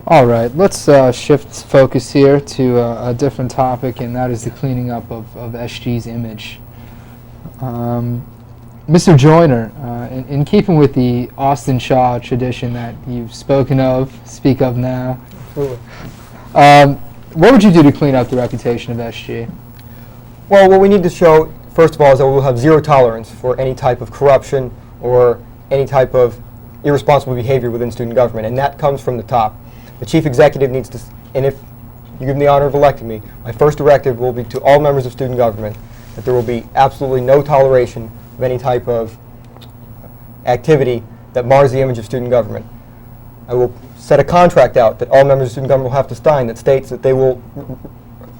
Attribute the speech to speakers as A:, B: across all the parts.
A: All right, let's shift focus here to a different topic, and that is the cleaning up of SG's image. Mr. Joyner, in keeping with the Austin Shaw tradition that you've speak of now, what would you do to clean up the reputation of SG?
B: Well, what we need to show, first of all, is that we'll have zero tolerance for any type of corruption or any type of irresponsible behavior within student government, and that comes from the top. The chief executive needs to, and if you give me the honor of electing me, my first directive will be to all members of student government that there will be absolutely no toleration of any type of activity that mars the image of student government. I will set a contract out that all members of student government will have to sign that states that they will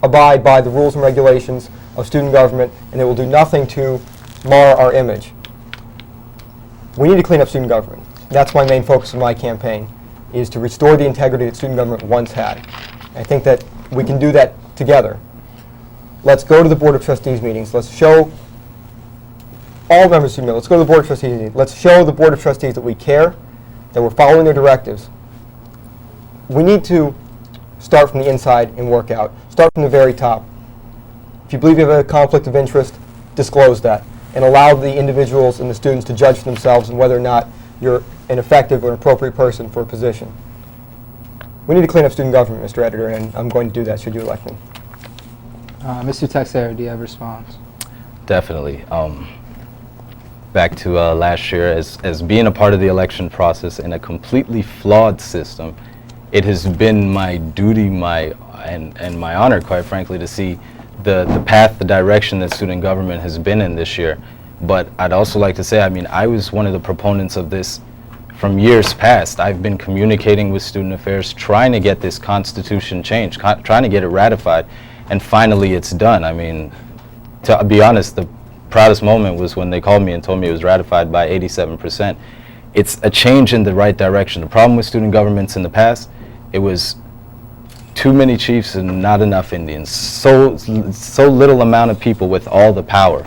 B: abide by the rules and regulations of student government, and they will do nothing to mar our image. We need to clean up student government. That's my main focus of my campaign, is to restore the integrity that student government once had. I think that we can do that together. Let's go to the Board of Trustees meetings. Let's show all members of student government. Let's go to the Board of Trustees meetings. Let's show the Board of Trustees that we care, that we're following their directives. We need to start from the inside and work out. Start from the very top. If you believe you have a conflict of interest, disclose that and allow the individuals and the students to judge for themselves on whether or not you're an effective or an appropriate person for a position. We need to clean up student government, Mr. Editor, and I'm going to do that should you elect me.
A: Mr. Texera, do you have a response?
C: Definitely. Back to last year, as being a part of the election process in a completely flawed system, it has been my duty, and my honor, quite frankly, to see the path, the direction that student government has been in this year. But I'd also like to say, I mean, I was one of the proponents of this from years past. I've been communicating with student affairs, trying to get this constitution changed, trying to get it ratified, and finally it's done. I mean, to be honest, the proudest moment was when they called me and told me it was ratified by 87%. It's a change in the right direction. The problem with student governments in the past, it was too many chiefs and not enough Indians. So little amount of people with all the power.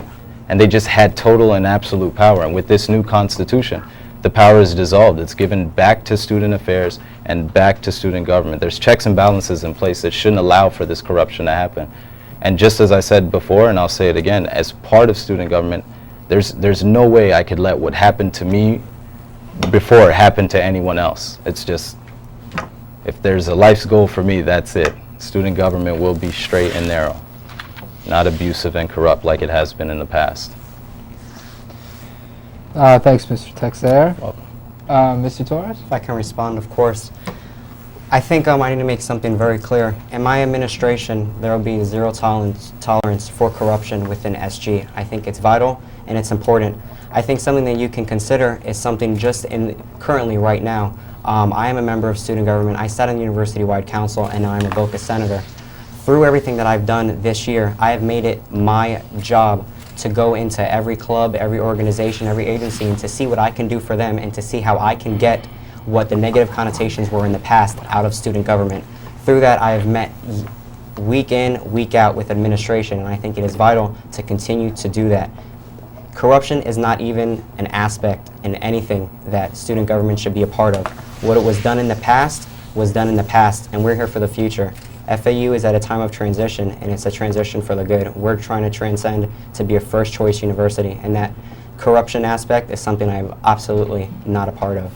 C: And they just had total and absolute power. And with this new constitution, the power is dissolved. It's given back to student affairs and back to student government. There's checks and balances in place that shouldn't allow for this corruption to happen. And just as I said before, and I'll say it again, as part of student government, there's no way I could let what happened to me before it happened to anyone else. It's just, if there's a life's goal for me, that's it. Student government will be straight and narrow, not abusive and corrupt like it has been in the past.
A: Thanks, Mr. Texera.
C: Welcome.
A: Mr. Torres?
D: If I can respond, of course. I think I need to make something very clear. In my administration, there will be zero tolerance for corruption within SG. I think it's vital and it's important. I think something that you can consider is something just currently right now. I am a member of student government. I sat on the university-wide council, and now I'm a Boca senator. Through everything that I've done this year, I have made it my job to go into every club, every organization, every agency, and to see what I can do for them and to see how I can get what the negative connotations were in the past out of student government. Through that, I have met week in, week out with administration, and I think it is vital to continue to do that. Corruption is not even an aspect in anything that student government should be a part of. What it was done in the past was done in the past, and we're here for the future. FAU is at a time of transition, and it's a transition for the good. We're trying to transcend to be a first choice university, and that corruption aspect is something I'm absolutely not a part of.